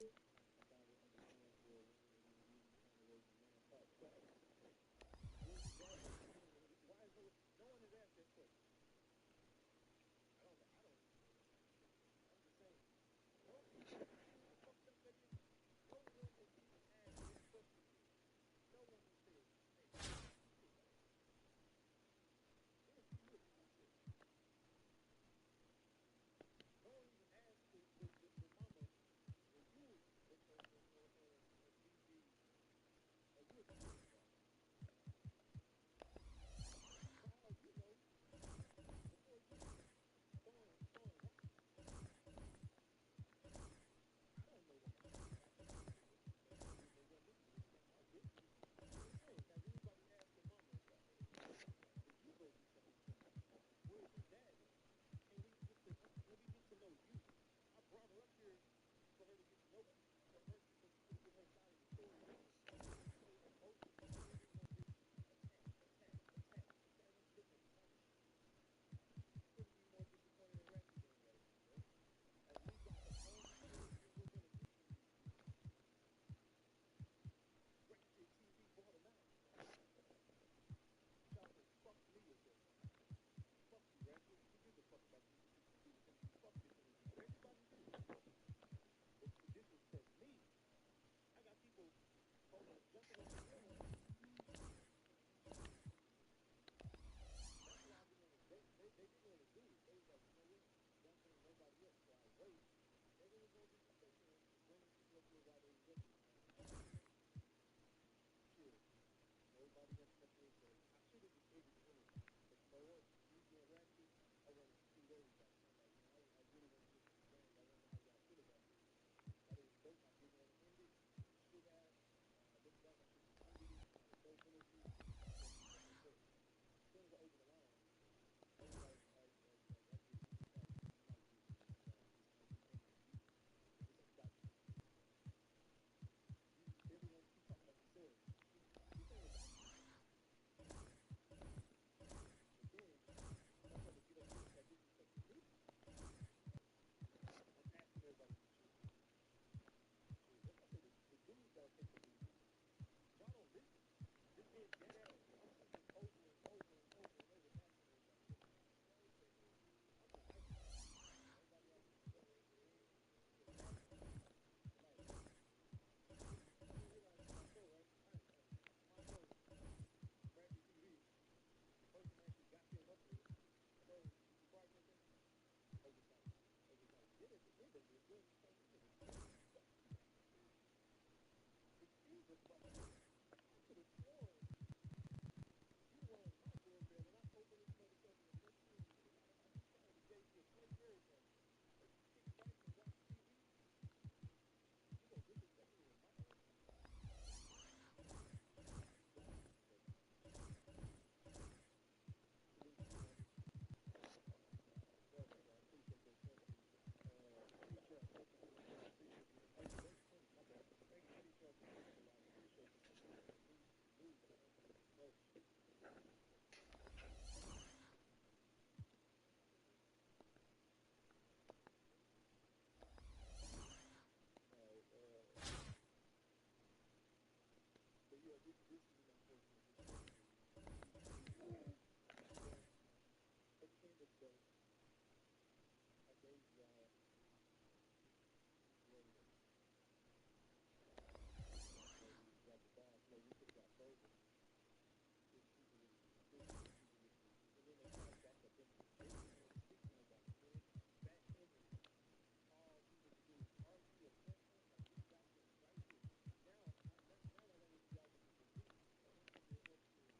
I finally understand where when you use these kind of words, man, where's his dad? Why is no one has asked that question? I don't know. I don't even know that answer. I'm just saying. No, you know how fucked up that is? No one has even asked that question yet. No one has said, hey, who's your dad? Answer me this. Who's this? No one even asked the mama, well, you BG, you're the baby daddy. Child, you know, before you throwing rocks, I don't know the answer. I can't answer this. They weren't listening to me. I didn't. I'm just saying, has anybody asked the mama, if you go do something criminal, where's his dad at? Can we get to let me get to know you? I brought her up here for her to get to know you, so you can get her side of the story. You're getting so emotional. You really want to just attack. Instead of us getting to punish you. You couldn't be more disappointed in Ratchet Gang right now, bro. Like, we got the only interview we're gonna get from these people. Ratchet TV bought them out. Y'all say, fuck me again. Fuck you, Ratchet. You give a fuck about these interviews. Fuck this interview. Everybody do. But this is to me. I got people jumping on the bandwagon. That's why I didn't want to. They didn't want to do it. They was like, you know what? Don't bring nobody up. So I wait. They was gonna do some faking and bringing people up here while they was up here. I'm like, you know what? Chill. Nobody gonna step in. So I should have just ended the interview. But you know what? Me being Ratchet, I wanted to include everybody. I'm like, man, I really want to get to the game. I want to know how y'all feel about this. That is dope. I didn't want to end it. I should have. Now when I look back, I should have just ended it. Had a dope interview. But like I said, as soon as I open the line, everybody's like I get it. You might get it. This ain't you. This ain't about you. Everyone keep talking about themselves. This ain't about you, man. But then motherfuckers get up here and start disrespecting me. I'm asking everybody to chill. Chill. That's why I say the dudes gotta take the lead on this. Y'all don't listen. Just being dead ass. I'm saying this over and over and over and over, asking everybody, hey, y'all ain't taking it. I'm the nice one. Everybody always yelling at me, man, you're a bad man. But like, you realize it's my show, right? It's my show, Ratchet TV. The person that actually got them up here. So the progress ain't overnight. Then at the end of it, we'll just say, nigga, fuck you. Excuse the fuck you. I could have sworn you were on my doorbell and I opened this motherfucker and let you in. I would have gave you a plate and everything. But you sit back and watch TV and you gonna disrespect me in my house? Y'all have a good day. Salute to you, homie. Welcome, y'all. Appreciate those questions. Appreciate y'all. Appreciate you. Those points, my bad. Appreciate y'all for coming a lot. Appreciate the support. Salute to Anthony Smoke. No, but yeah, this is an unfortunate situation. But at the end of the day, I gave y'all what it is. You know, we got the bomb. You know, we could have got further if people would have just listened. If people would have just, and then they try to back up empathy. They didn't even want to speak to nobody. Then back empathy. All he need to do is argue or question. Like we got this right here. Now, not only do y'all want to believe, y'all want me to help you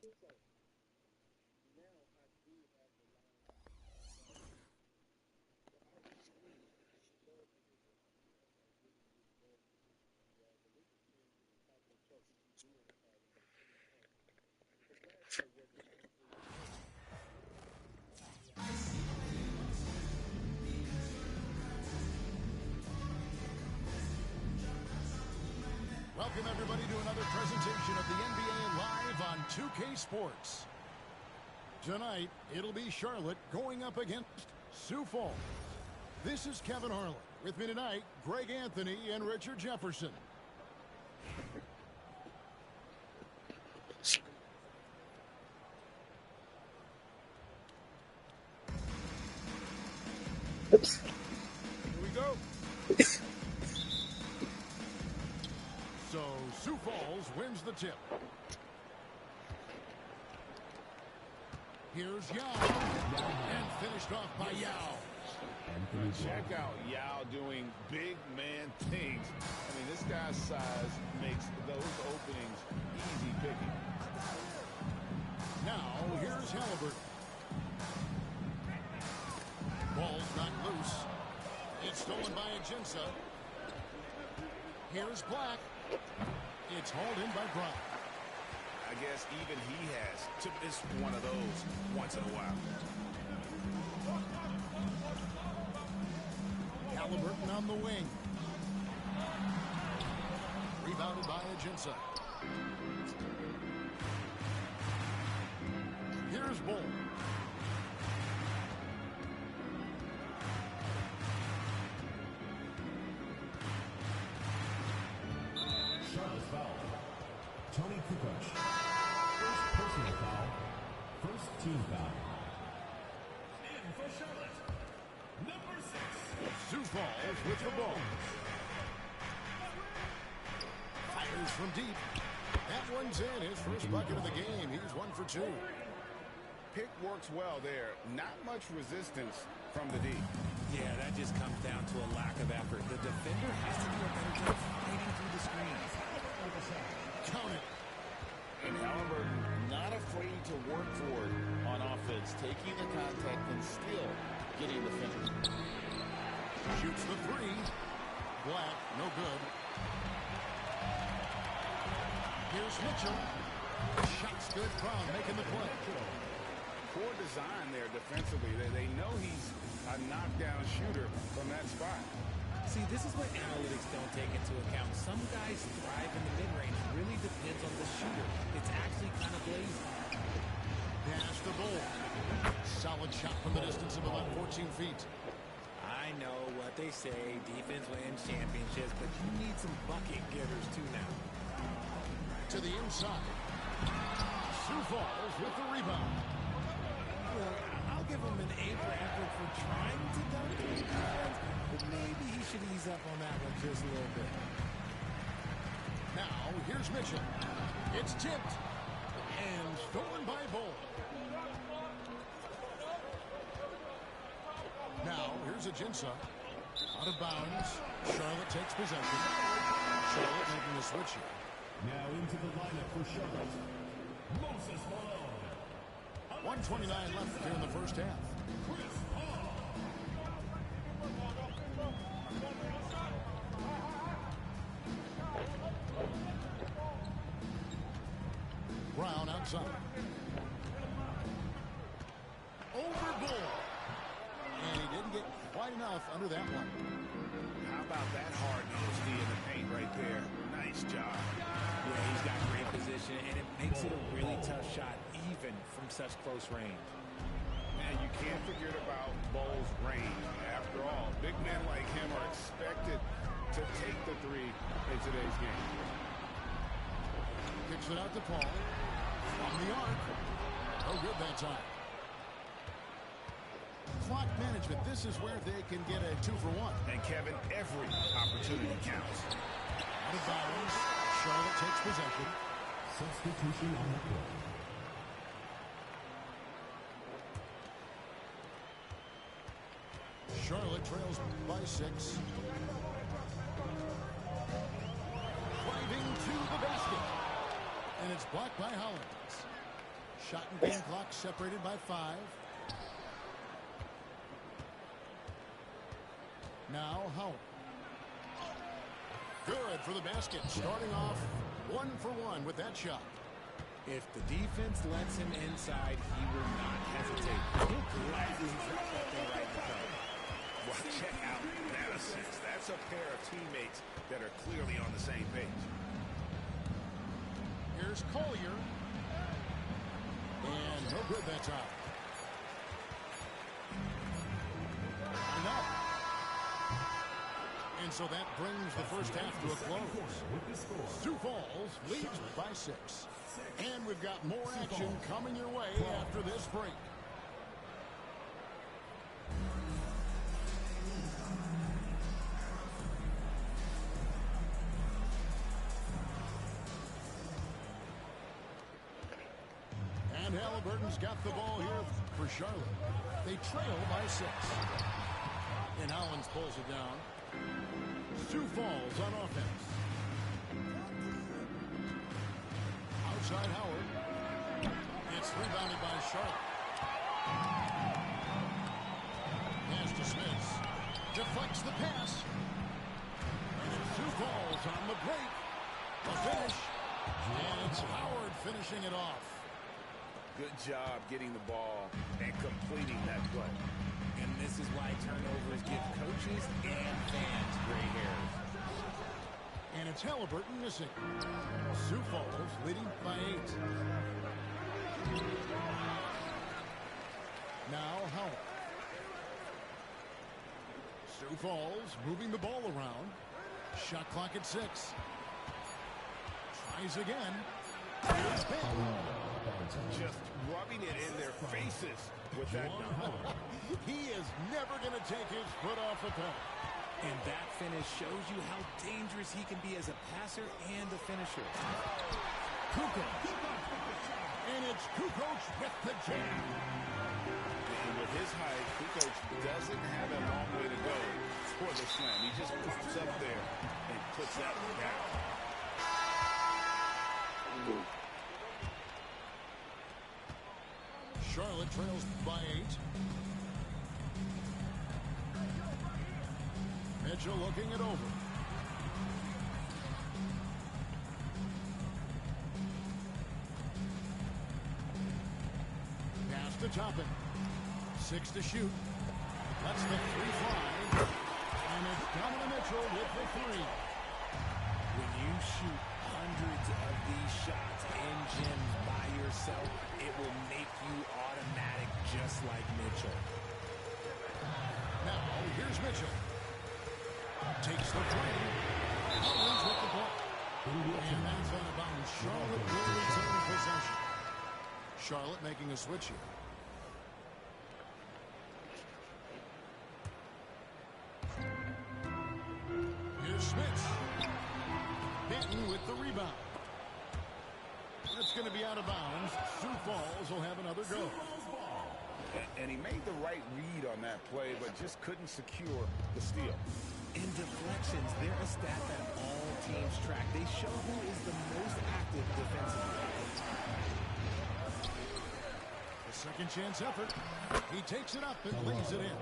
So now I do have the line right. So I really love to hear this. I really, really love to hear this. The Lakers fans at the top of the chart should be booing when they come in home. Because last year wasn't anything close. Welcome, everybody, to another presentation of the NBA Live on 2K Sports. Tonight, it'll be Charlotte going up against Sioux Falls. This is Kevin Harlan. With me tonight, Greg Anthony and Richard Jefferson. Oops. Here we go. So, Sioux Falls wins the tip. Here's Yao. And finished off by Yao. Check out Yao doing big man things. I mean, this guy's size makes those openings easy picking. Now, here's Halliburton. Ball's not loose. It's stolen by Ajinça. Here's Black. It's hauled in by Brown. I guess even he has to miss one of those once in a while. Halliburton on the wing. Rebounded by Ajinça. Here's Bull. Charlotte's foul. Tony Kukoc. First personal foul. First team foul. In for Charlotte. Number 6. Sioux Falls with the ball. Fires from deep. That one's in. His first bucket of the game. He's 1 for 2. Pick works well there. Not much resistance from the D. Yeah, that just comes down to a lack of effort. The defender has to do a better job fighting through the screens. Count it. And Halliburton not afraid to work for it on offense, taking the contact and still getting the finish. Shoots the three. Black, no good. Here's Mitchell. Shot's good. Brown making the play. Poor design there defensively. They know he's a knockdown shooter from that spot. See, this is what analytics don't take into account. Some guys thrive in the mid-range. It really depends on the shooter. It's actually kind of lazy. Pass the Bull. Solid shot from the distance of about 14 feet. I know what they say, defense wins championships, but you need some bucket getters too now. To the inside. Sioux Falls with the rebound. Well, I'll give him an A for effort for trying to dunk the defense, but maybe he should ease up on that one just a little bit. Now, here's Mitchell. It's tipped. And stolen by Bull. Now, here's Ajinça. Out of bounds. Charlotte takes possession. Charlotte making the switch here. Now into the lineup for Charlotte. Moses Malone. 1:29 left here in the first half. Chris Paul. Brown outside. Over Bull. And he didn't get quite enough under that one. How about that hard-nosed D in the paint right there? Nice job. Yeah, he's got great position, and it makes it a really tough shot, even from such close range. Man, you can't forget about Bull's range. After all, big men like him are expected to take the three in today's game. Kicks it out to Paul. From the arc. No good that time. Clock management. This is where they can get a 2-for-1. And Kevin, every opportunity counts. Out of bounds. Charlotte takes possession. Substitution on the court. Charlotte trails by 6. Driving to the basket. And it's blocked by Hollins. Shot and game clock separated by 5. Now Howell. Good for the basket. Starting off 1 for 1 with that shot. If the defense lets him inside, he will not hesitate. He'll gladly drop that thing right in the cup. Well, check out that assist. That's a pair of teammates that are clearly on the same page. Here's Collier. And no good, that's out. And up. And so that brings the first half to a close. Sioux Falls leads by 6. And we've got more action coming your way after this break. And Halliburton's got the ball here for Charlotte. They trail by 6. And Hollins pulls it down. Sioux Falls on offense. Outside Howard. It's rebounded by Charlotte. Pass to Smith. Deflects the pass. And it's Sioux Falls on the break. A finish. And it's Howard finishing it off. Good job getting the ball and completing that play. And this is why turnovers give coaches and fans gray hairs. And it's Halliburton missing. Sioux Falls leading by 8. Now Howell. Sioux Falls moving the ball around. Shot clock at 6. Tries again. Here's Ben. Just rubbing it in their faces with that number. He is never going to take his foot off the pedal. And that finish shows you how dangerous he can be as a passer and a finisher. Kukoc. And it's Kukoc with the jam. And with his height, Kukoc doesn't have a long way to go for the slam. He just pops up there and puts that one down. Charlotte trails by 8. Mitchell looking it over. Pass to Toppin. 6 to shoot. That's the 3 fly. And it's Donovan Mitchell with the 3. When you shoot hundreds of these shots in gyms by yourself, it will make you automatic just like Mitchell. Now, here's Mitchell. Takes the play. Collins with the ball. And that's out of bounds. Charlotte will retain possession. Charlotte making a switch here. Here's Smith. Benton with the rebound. That's going to be out of bounds. Sioux Falls will have another go. And he made the right read on that play, but just couldn't secure the steal. In deflections, they're a stat that all teams track. They show who is the most active defensively. A second chance effort. He takes it up and lays it in.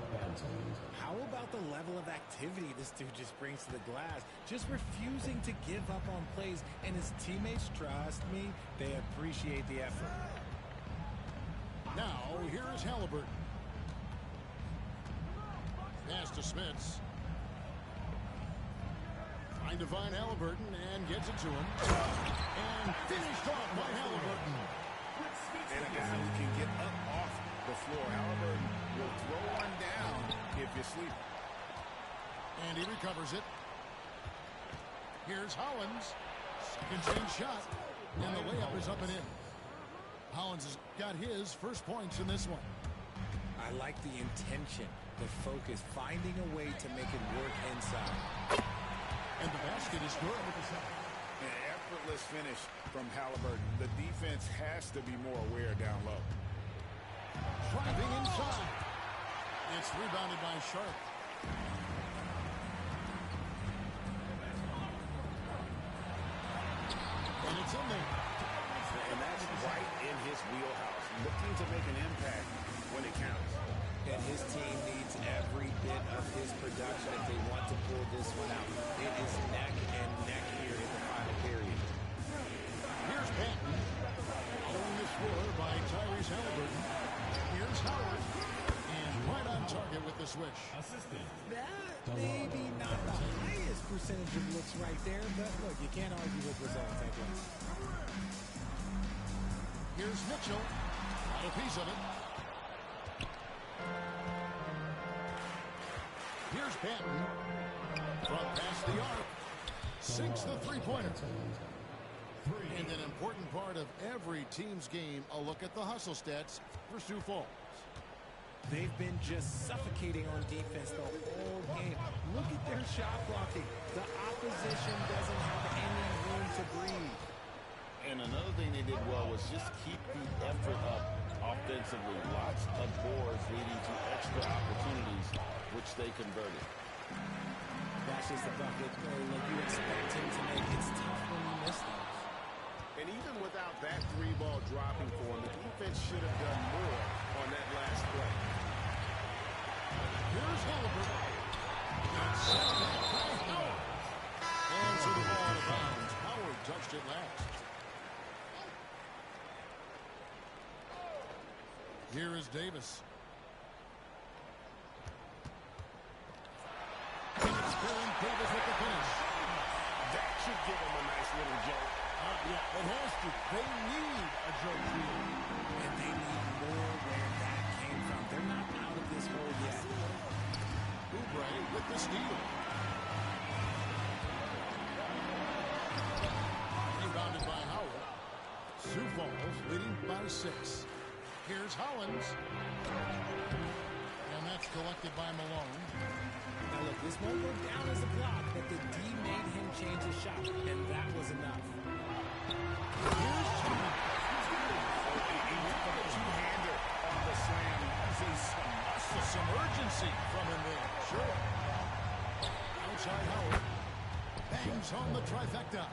How about the level of activity this dude just brings to the glass? Just refusing to give up on plays, and his teammates, trust me, they appreciate the effort. Now, here is Halliburton. Pass to Smits. Trying to find Halliburton and gets it to him. And finished off by Halliburton. And a guy who can get up off the floor. Halliburton will throw one down if you sleep. And he recovers it. Here's Hollins. Second chance shot. And the layup is up and in. Hollins has got his first points in this one. I like the intention, the focus, finding a way to make it work inside. And the basket is good. An effortless finish from Halliburton. The defense has to be more aware down low. Driving inside. It's rebounded by Sharp. And it's in there. And that's right in his wheelhouse. looking to make an impact when it counts. And his team needs every bit of his production if they want to pull this one out. It is neck and neck here in the final period. Here's Patton. Following the score by Tyrese Halliburton. Here's Howard. And right on target with the switch. Assistant. That maybe not the highest percentage of looks right there, but look, you can't argue with results, I guess. Here's Mitchell. Got a piece of it. Here's Patton. From past the arc. Sinks the three-pointer. And an important part of every team's game, a look at the hustle stats for Sioux Falls. They've been just suffocating on defense the whole game. Look at their shot blocking. The opposition doesn't have any room to breathe. And another thing they did well was just keep the effort up offensively. Lots of boards leading to extra opportunities, which they converted. That's just the bucket like you expect him to make. It's tough when you miss those. And even without that three ball dropping for him, the defense should have done more on that last play. Here's Halliburton. And so the ball out of bounds. Howard touched it last. Here is Davis. Inexperienced Davis with the finish. That should give him a nice little jolt. Yeah, it has to. They need a joke here. And they need more where that came from. They're not out of this hole yet. Oubre with the steal. Rebounded by Howard. Sioux Falls leading by 6. Here's Hollins. And that's collected by Malone. Now look, this won't go down as a block, but the D made him change his shot, and that was enough. Here's Thomas. He went for the two-hander on the slam. Some urgency from him there. Sure. Outside Howard. Bangs home the trifecta.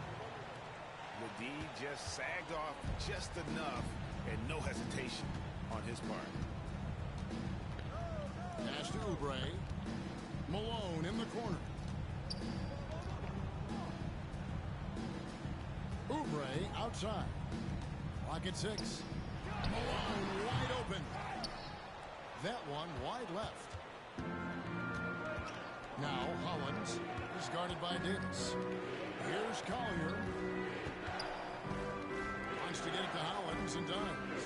The D just sagged off just enough, and no hesitation on his part. Pass to Oubre. Malone in the corner. Oubre outside. Lock at 6. Malone wide open. That one wide left. Now Hollins is guarded by Davis. Here's Collier. Wants to get it to Hollins and does.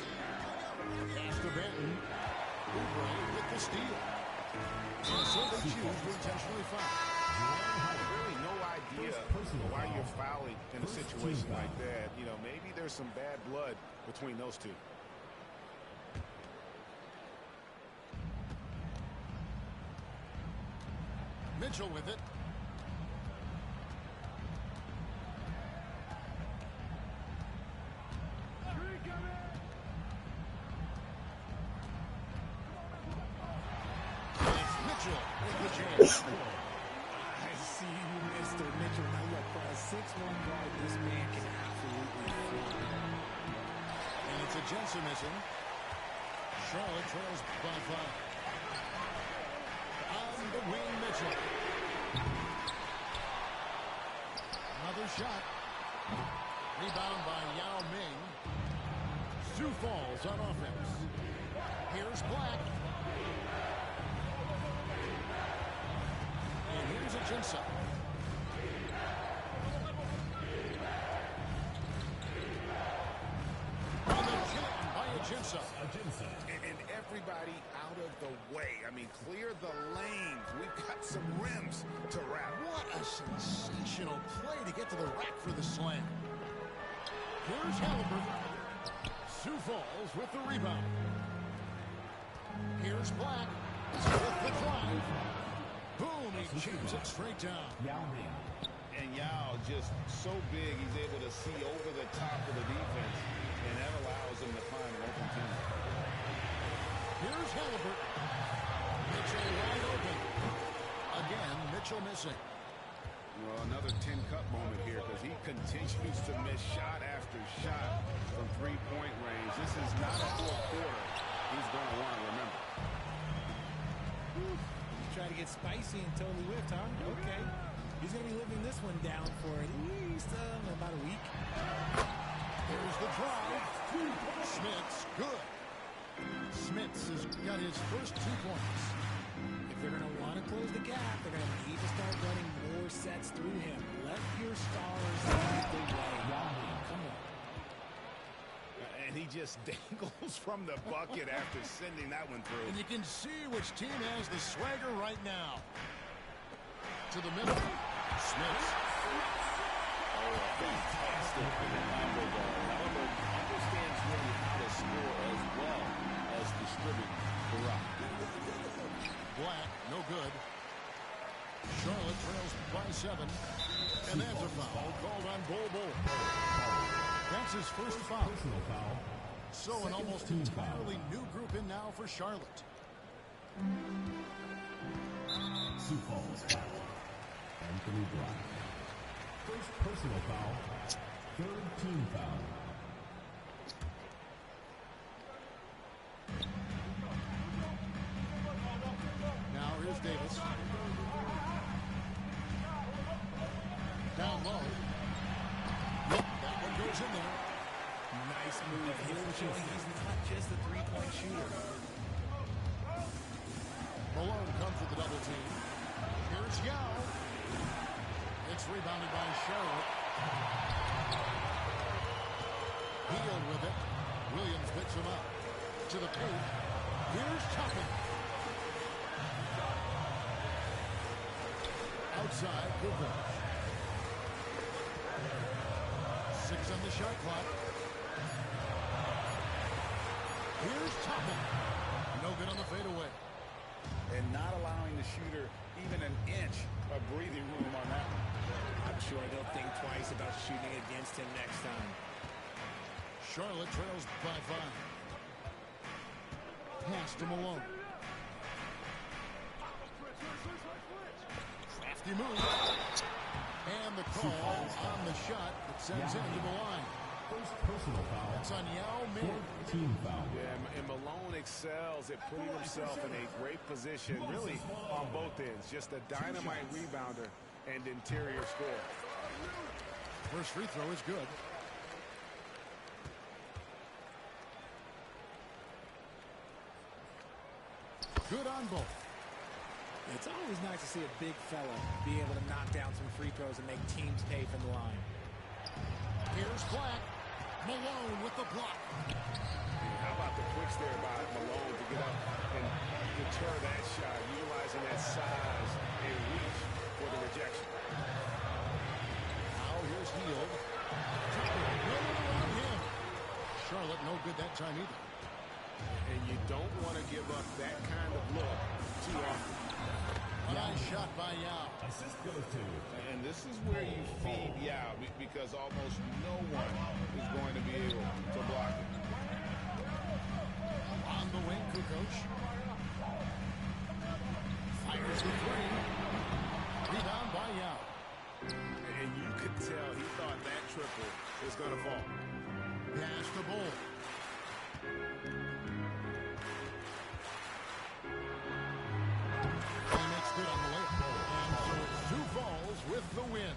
Pass to Benton. Oubre with the steal. And so they choose to intentionally foul. Really no idea why you're fouling in a situation like that. You know, maybe there's some bad blood between those two. Mitchell with it. It's Mitchell with the chance. I see you, Mr. Mitchell. Now look, for a 6'1" guard, this man can absolutely fool. And it's a Jensen missing. Charlotte trails by 5. On the wing, Mitchell. Another shot. Rebound by Yao Ming. Sioux Falls on offense. Here's Black. And here's a Jensen. On the kick by a Jensen. And everybody out of the way. I mean, clear the lanes. We've got some rims to wrap. What a sensational play to get to the rack for the slam. Here's Halliburton. Sioux Falls with the rebound. Here's Black with the drive. Boom, he jams it straight down. And Yao just so big, he's able to see over the top of the defense, and that allows him to find an open team. Here's Halliburton. Mitchell wide open. Again, Mitchell missing. Well, another another tin cup moment here because he continues to miss shot after shot from three-point range. This is not a fourth quarter he's going to want to remember. You try to get spicy and totally whipped, huh? Okay. He's going to be living this one down for at least about a week. Here's the drive. Smith's good. Smith's has got his first 2 points. If they're going to want to close the gap, they're going to need to start running more sets through him. Let your stars lead the way. Come on. And he just dangles from the bucket after sending that one through. And you can see which team has the swagger right now. To the middle. Smith. Oh, a fantastic reminder there. However, understands really how to score as well as distribute the rock. Black, no good. Charlotte trails by 7. And that's a foul called on Bol. That's his first foul. So an almost entirely new group in now for Charlotte. Sioux Falls foul. Anthony Black. First personal foul. Third team foul. Now here's Davis. Down low. Yep, that one goes in there. Nice move. He's not just a three-point shooter. Malone comes with the double team. Here's Yao. It's rebounded by Charlotte. Healed with it. Williams picks him up. To the paint. Here's Tucker. Outside, Kukoc. 6 on the shot clock. Here's Tucker. No good on the fadeaway. And not allowing the shooter even an inch of breathing room on that one. I'm sure they'll think twice about shooting against him next time. Charlotte trails by 5. Pass to Malone. Crafty move. And the call on the shot that sends him to the line. First personal foul. That's on Yao Ming. Fourth team foul. Yeah, and Malone excels at putting himself in a great position, really on both ends. Just a dynamite rebounder and interior scorer. First free throw is good. Good on both. It's always nice to see a big fella be able to knock down some free throws and make teams pay from the line. Here's Black. Malone with the block. How about the quicks there by Malone to get up and deter that shot, utilizing that size and reach for the rejection. Now here's Hield. No one around him. Charlotte no good that time either. And you don't want to give up that kind of look too often. A nice shot by Yao. Assist goes to. And this is where you feed Yao because almost no one is going to be able to block it. On the wing, Kukoc. Fires the 3. Rebound by Yao. And you could tell he thought that triple was going to fall. Pass the Bol. He makes good on the layup. And so it's Sioux Falls with the win.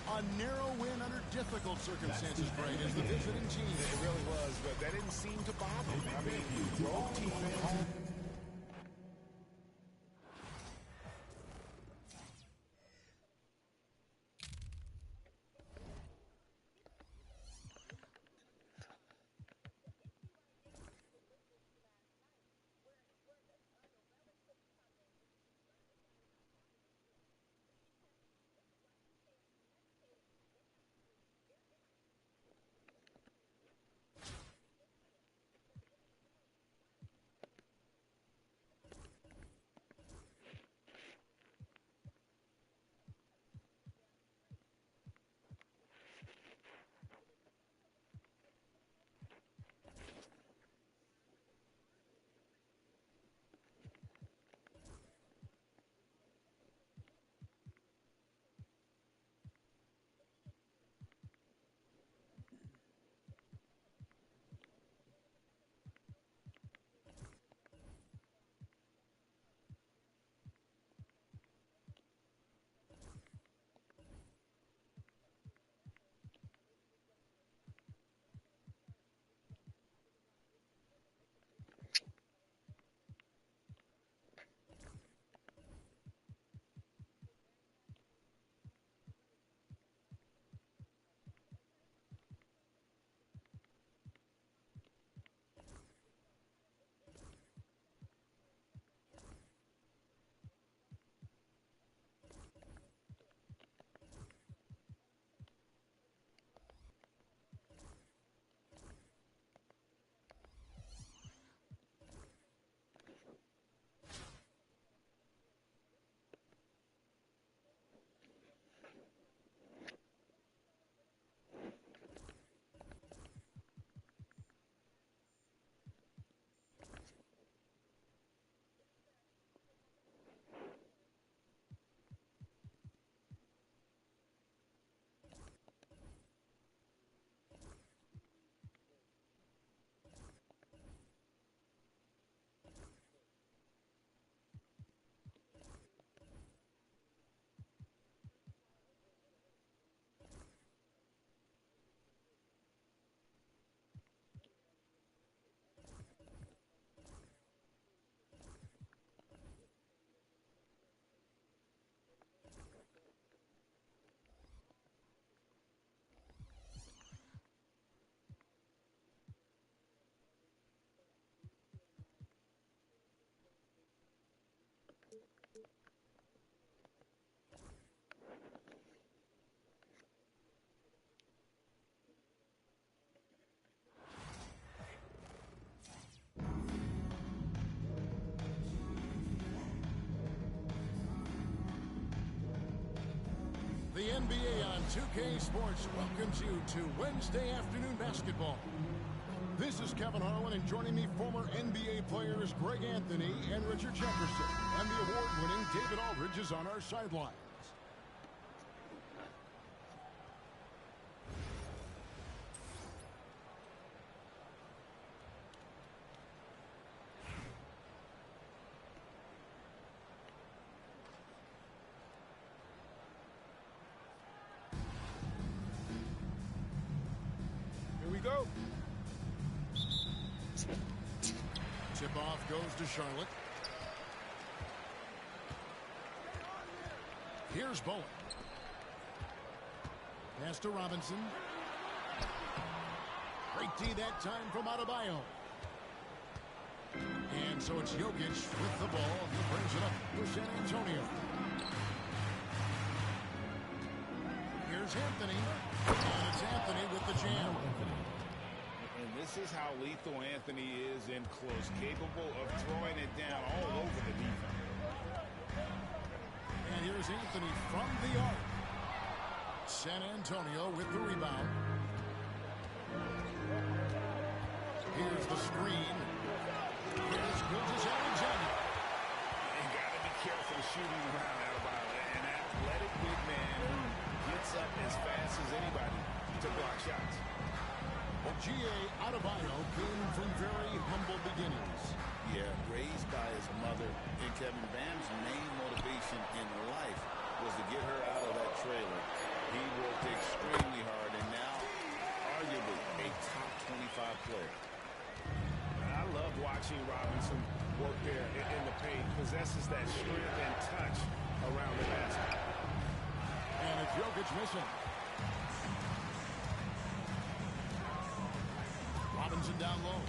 A narrow win under difficult circumstances, Greg, as the visiting team. It really was, but that didn't seem to bother him. I mean, road team at home. The NBA on 2K Sports welcomes you to Wednesday afternoon basketball. This is Kevin Harlan, and joining me, former NBA players Greg Anthony and Richard Jefferson. And the award-winning David Aldridge is on our sidelines. Go. Tip-off goes to Charlotte. Here's Bowen. Pass to Robinson. Great D that time from Adebayo. And so it's Jokic with the ball. He brings it up to San Antonio. Here's Anthony. And it's Anthony with the jam. And this is how lethal Anthony is in close, capable of throwing it down all over the defense. And here's Anthony from the arc. San Antonio with the rebound. Here's the screen. Here's Gilgeous-Alexander. You got to be careful shooting around Adebayo. An athletic big man who gets up as fast as anybody to block shots. Well, G.A. Adebayo came from very humble beginnings. Yeah, raised by his mother. And Kevin Bam's main motivation in life was to get her out of that trailer. He worked extremely hard and now arguably a top 25 player. I love watching Robinson work there in the paint. Possesses that strength and touch around the basket. And it's Jokic missing. Robinson down low.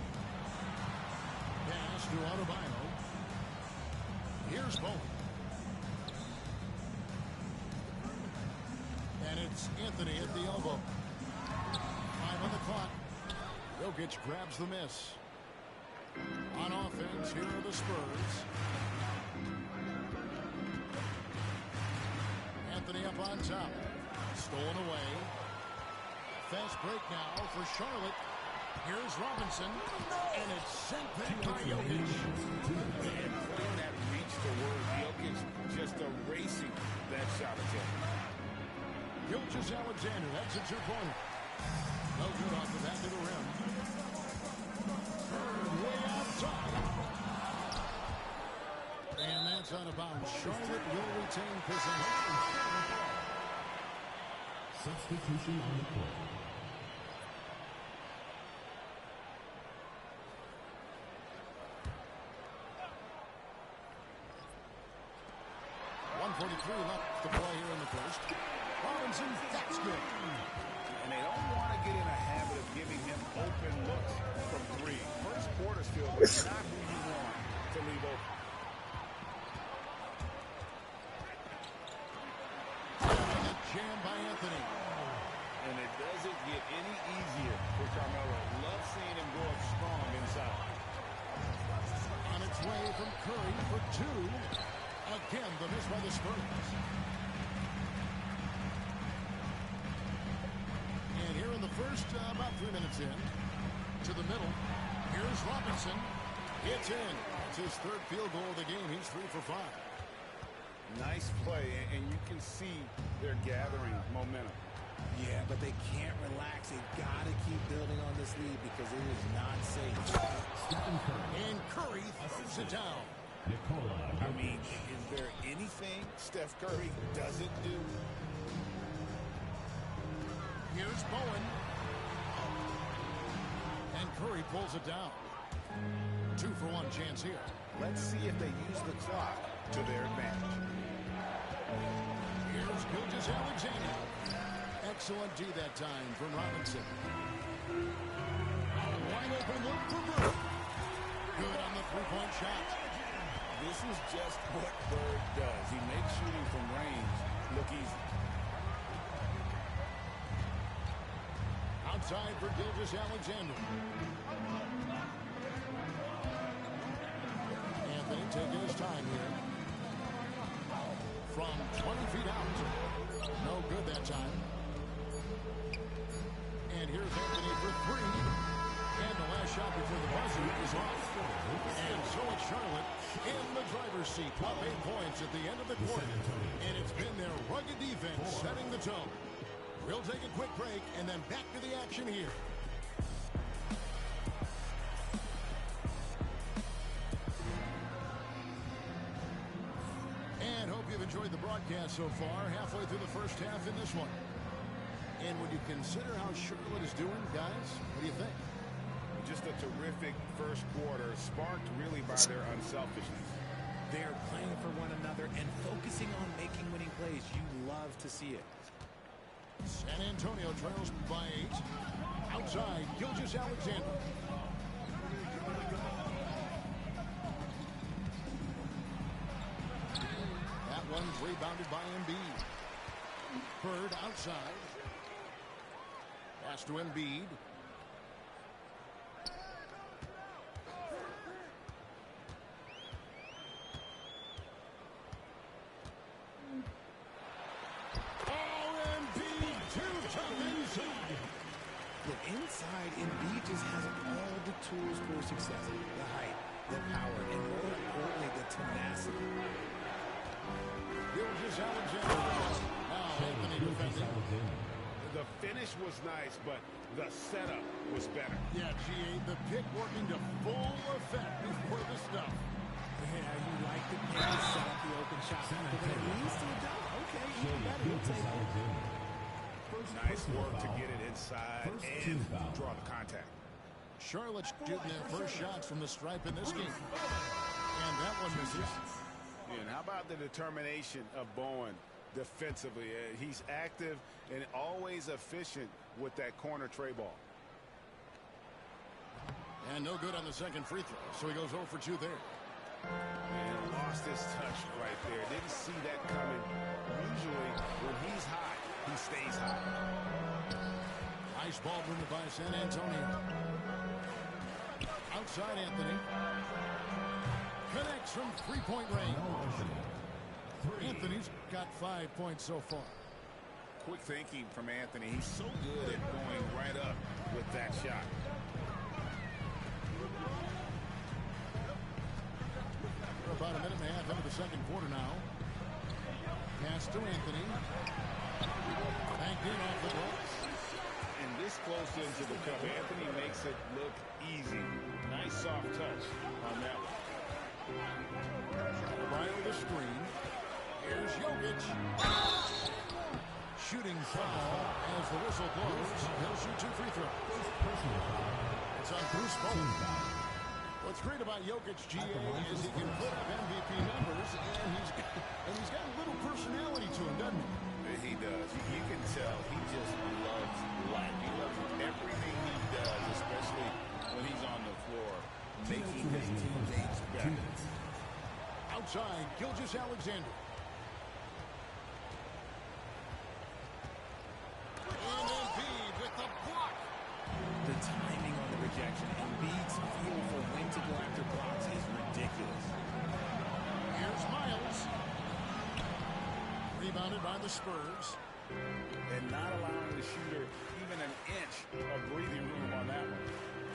Pass to Adebayo. Here's Bowen. And it's Anthony at the elbow. 5 on the clock. Jokic grabs the miss. On offense, here are the Spurs. Anthony up on top. Stolen away. Fast break now for Charlotte. Here's Robinson, and it's sent back by Jokic. And putting that reach to work, Jokic just erasing that shot attempt. Gilgeous-Alexander, that's a two-pointer. No good off the back of the rim. Way outside. And that's out of bounds. Charlotte will retain possession. Substitution on the court. 1:43 left to play here in the first. Robinson, that's good. And they don't want to get in a habit of giving him open looks from three. First quarter's field is not who you want to leave open. And a jam by Anthony. And it doesn't get any easier for Carmelo. Love seeing him go up strong inside. On its way from Curry for two. Again, the miss by the Spurs. And here in the first, about 3 minutes in, to the middle. Here's Robinson. It's in. It's his third field goal of the game. He's 3 for 5. Nice play, and you can see they're gathering momentum. Yeah, but they can't relax. They've got to keep building on this lead because it is not safe. And Curry throws it down. I mean, is there anything Steph Curry doesn't do? Here's Bowen. And Curry pulls it down. 2 for 1 chance here. Let's see if they use the clock to their advantage. Here's Gilgeous-Alexander. Excellent D that time from Robinson. Wide open look for Bird. Good on the three-point shot. This is just what Bird does. He makes shooting from range look easy. Outside for Gilgeous-Alexander. Anthony taking his time here. From from 20 feet out. No good that time. And here's Anthony for three. And the last shot before the buzzer is off. And so it's Charlotte in the driver's seat. Up 8 points at the end of the quarter. And it's been their rugged defense setting the tone. We'll take a quick break and then back to the action here. And hope you've enjoyed the broadcast so far. Halfway through the first half in this one. And when you consider how Charlotte is doing, guys, what do you think? Just a terrific first quarter, sparked really by their unselfishness. They're playing for one another and focusing on making winning plays. You love to see it. San Antonio trails by 8. Outside, Gilgeous-Alexander. That one's rebounded by Embiid. Bird outside. Pass to Embiid. Inside, Embiid just has all the tools for success. The height, the power, and more importantly, the tenacity. Gilgeous-Alexander. Now Anthony defending. The finish was nice, but the setup was better. Yeah, GA, the pick working to full effect before the stuff. Yeah, you like the pick to set up the open shot. But when it leads to a dunk, okay, even better. You'll take it. Nice work to get it inside and draw the contact. Charlotte's shooting their first shots from the stripe in this game. And that one misses. Yeah, and how about the determination of Bowen defensively? He's active and always efficient with that corner tray ball. And no good on the second free throw, so he goes 0 for 2 there. And lost his touch right there. Didn't see that coming. Usually, when he's hot, he stays hot. Nice ball movement by San Antonio. Outside Anthony. Connects from three-point range. Anthony's got 5 points so far. Quick thinking from Anthony. He's so good at going right up with that shot. We're about a minute and a half into the second quarter now. Pass to Anthony. Banked in off the glass. And this close into the cup, Anthony makes it look easy. Nice soft touch on that one. Right over the screen. Here's Jokic. Shooting foul as the whistle blows. He'll shoot 2 free throws. It's on Bruce Bowen. What's great about Jokic, GA, is he can put up MVP numbers, and he's got a little personality to him, doesn't he? He does. You can tell he just loves life. He loves everything he does, especially when he's on the floor, making his teammates better. Outside, Gilgeous-Alexander. And Embiid with the block. The timing on the rejection, Embiid's feel for when to go after blocks is ridiculous. Here's Miles. Rebounded by the Spurs. And not allowing the shooter even an inch of breathing room on that one.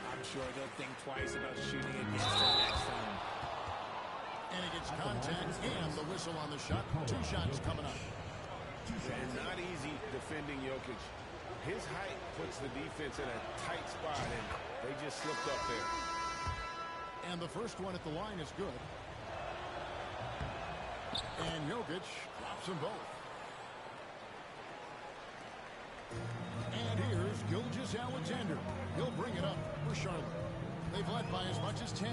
I'm sure they'll think twice about shooting against him next time. And he gets contact and the whistle on the shot. 2 shots coming up. And not easy defending Jokic. His height puts the defense in a tight spot, and they just slipped up there. And the first one at the line is good. And Jokic drops them both. And here's Gilgeous-Alexander. He'll bring it up for Charlotte. They've led by as much as 10.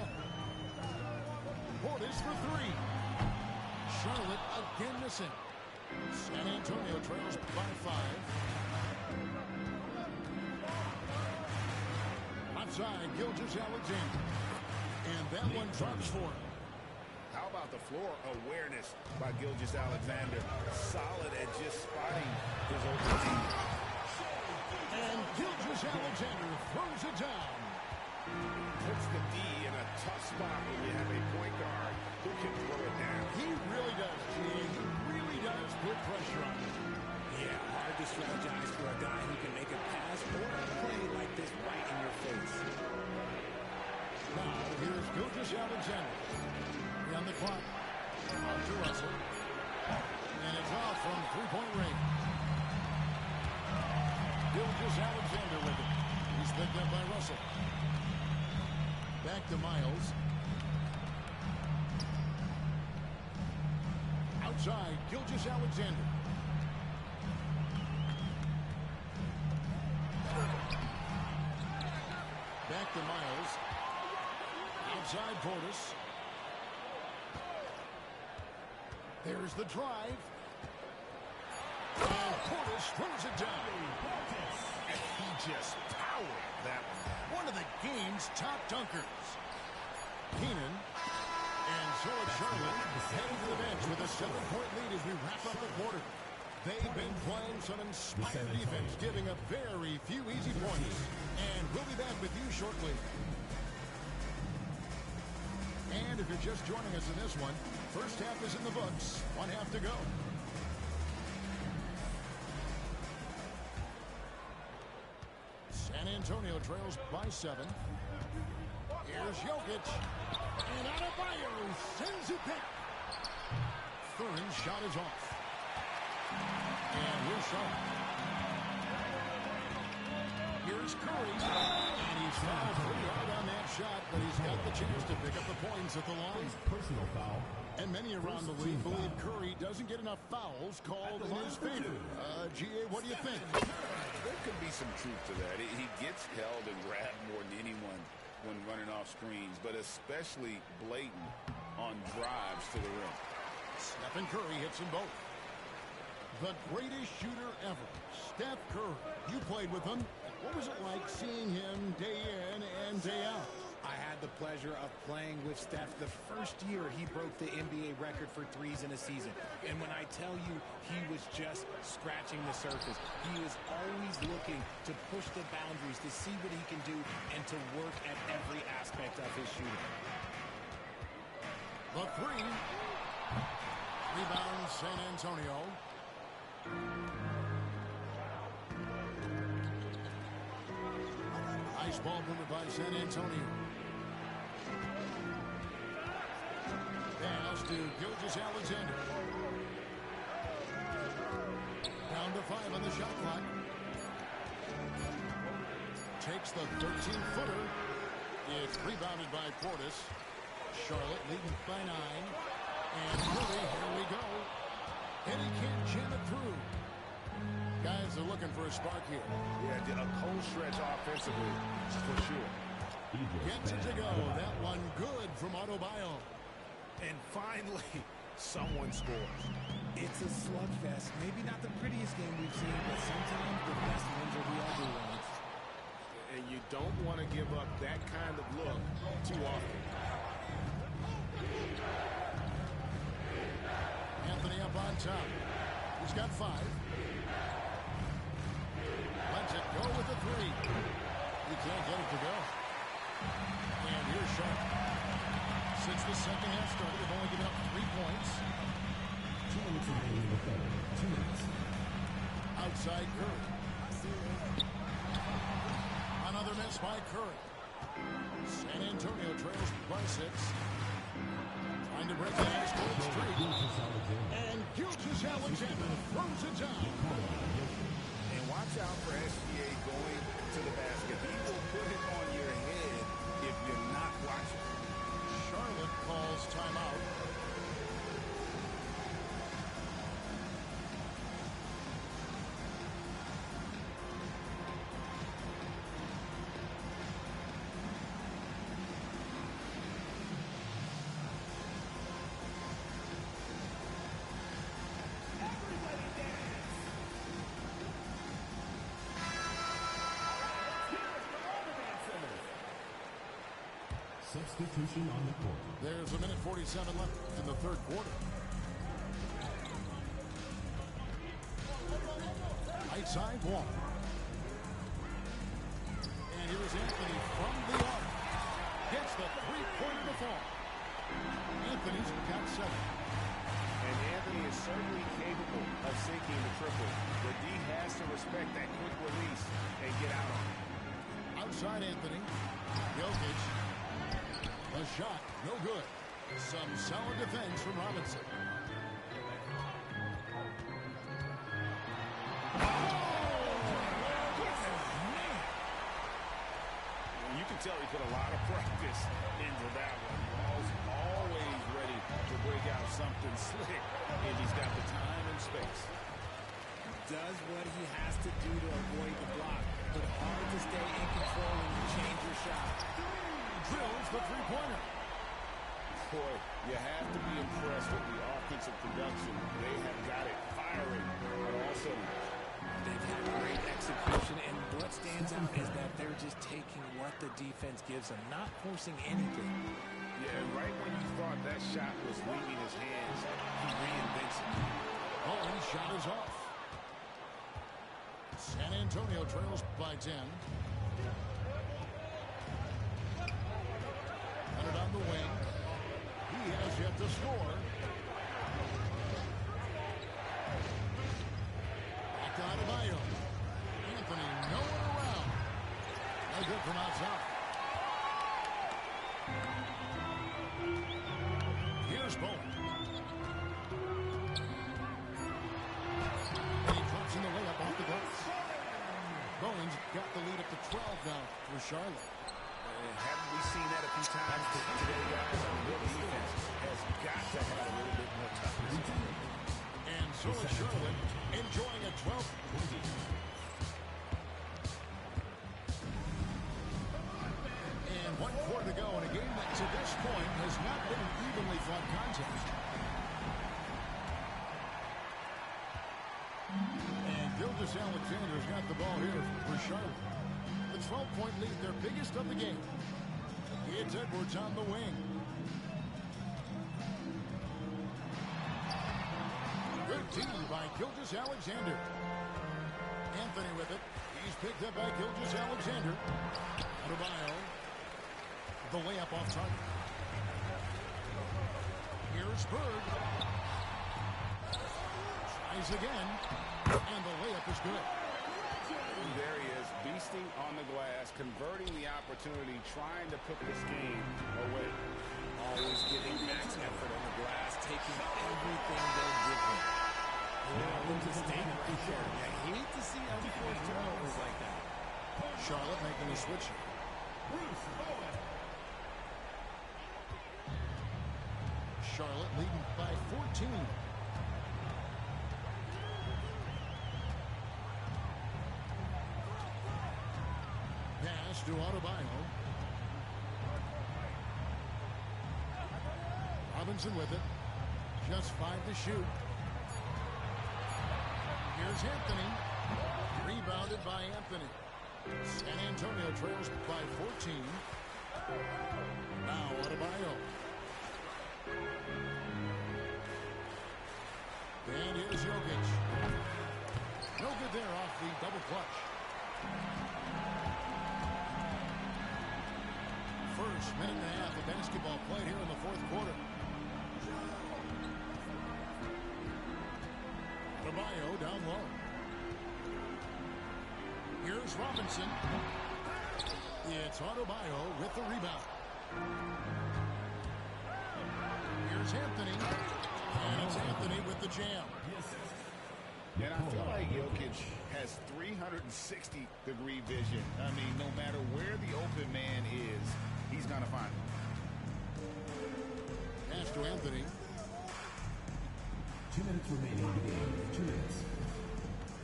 Portis for 3. Charlotte again missing. San Antonio trails by 5. Outside, Gilgeous-Alexander. And that one drops for him. How about the floor awareness by Gilgeous-Alexander? Solid at just spotting his open team. And Gilgeous-Alexander throws it down. Puts the D in a tough spot when you have a point guard who can throw it down. He really does, Gene. He really does strategize for a guy who can make a pass or a play like this right in your face. Now, here's Gilgeous-Alexander. On the clock. On to Russell. And it's off from three-point range. Gilgeous-Alexander with it. He's picked up by Russell. Back to Miles. Outside, Gilgeous-Alexander. Back to Miles. Outside Portis. There's the drive. And Portis throws it down. And he just powered that one. One of the game's top dunkers. Keenan. And so it's Charlotte heading to the bench with a 7-point lead as we wrap up the quarter. They've been playing some inspired defense, giving up very few easy points. And we'll be back with you shortly. And if you're just joining us in this one, first half is in the books. 1 half to go. San Antonio trails by 7. Here's Jokic. And Adebayo sends it back. Thurin's shot is off. And here's Shaw. Here's Curry. And he's fouled pretty hard on that shot, but he's got the chance to pick up the points at the line. Personal foul. And many around the league believe Curry doesn't get enough fouls called in his favor. G.A., what do you think? There could be some truth to that. He gets held and grabbed more than anyone when running off screens, but especially blatant on drives to the rim. Stephen Curry hits them both. The greatest shooter ever, Steph Curry. You played with him. What was it like seeing him day in and day out? I had the pleasure of playing with Steph the first year he broke the NBA record for threes in a season. And when I tell you he was just scratching the surface, he was always looking to push the boundaries, to see what he can do, and to work at every aspect of his shooting. The three. Rebound San Antonio. Nice ball movement by San Antonio. Pass to Gilgeous-Alexander. Down to 5 on the shot clock. Takes the 13-footer. It's rebounded by Portis. Charlotte leading by 9. And Curry, here we go. And he can't jam it through. Guys are looking for a spark here. Yeah, a cold stretch offensively, for sure. Gets it to go. That one good from Adebayo. And finally, someone scores. It's a slugfest. Maybe not the prettiest game we've seen, but sometimes the best ones are the ugly ones. And you don't want to give up that kind of look too often. Anthony up on top. He's got 5. Lets it go with the 3. He can't get it to go. And here's Sharp. Since the second half started, they've only given up 3 points. 2 minutes remaining in the third. 2 minutes. Outside Curry. Another miss by Curry. San Antonio trails by 6. Trying to break the ice-cold streak. And Gilgeous-Alexander throws it down. And watch out for SGA going to the basket. He will put it on your head if you're not watching. Charlotte calls timeout. Substitution on the court. There's a minute 47 left in the third quarter. Right side wall. And here's Anthony from the arc. Gets the three-pointer to fall. Anthony's got 7. And Anthony is certainly capable of sinking the triple, but D has to respect that quick release and get out on it. Outside Anthony. Jokic. A shot. No good. Some solid defense from Robinson. You can tell he put a lot of practice into that one. Always ready to break out something slick if he's got the time and space. Does what he has to do to avoid the block, but hard to stay in control when you change your shot. Drills the three-pointer. Boy, you have to be impressed with the offensive production. They have got it firing on all cylinders. They've had great execution, and what stands out is that they're just taking what the defense gives them, not forcing anything. Yeah, right when you thought that shot was leaving his hands, he reinvents it. Oh, and shot is off. San Antonio trails by 10. Put it on the wing. He has yet to score. Back to Adebayo. Anthony nowhere around. No good from outside. Here's Bowen. And he drops in the layup off the glass. Bowen's got the lead up to 12 now for Charlotte. Haven't we seen that a few times today, guys? Their defense has got to have a little bit more toughness. And so is Charlotte enjoying a 12th. And 1 quarter to go in a game that to this point has not been an evenly fought contest. And Gilgeous-Alexander's got the ball here for Charlotte. The 12-point lead, their biggest of the game. It's Edwards on the wing. Good team by Gilgeous-Alexander. Anthony with it. He's picked up by Gilgeous-Alexander. Adebayo. The layup off target. Here's Berg. Tries again. And the layup is good. There he is, beasting on the glass, converting the opportunity, trying to put this game away. Always giving max effort on the glass, taking everything they'll give him. Look to stay right there. I hate to see unforced turnovers like that. Charlotte making a switch. Charlotte leading by 14. Pass to Adebayo. Robinson with it. Just 5 to shoot. Here's Anthony. Rebounded by Anthony. San Antonio trails by 14. Now Adebayo. And here's Jokic. No good there off the double clutch. First minute and a half of basketball played here in the fourth quarter. Adebayo down low. Here's Robinson. It's Adebayo with the rebound. Here's Anthony. And it's Anthony with the jam. And I feel like Jokic has 360-degree vision. I mean, no matter where the open man is, he's going to find him. Pass to Anthony. 2 minutes remaining in the game. 2 minutes.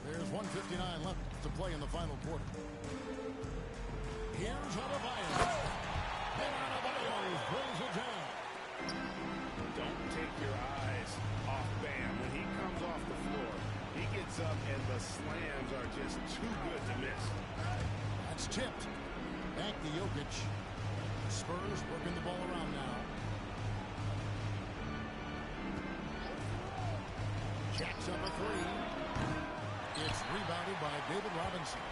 There's 1:59 left to play in the final quarter. Here's Adebayo. And Adebayo brings it down. Don't take your eyes off Bam. When he comes off the floor, he gets up and the slams are just too good to miss. That's tipped. Back to Jokic. Spurs working the ball around now. Jacks up a three. It's rebounded by David Robinson.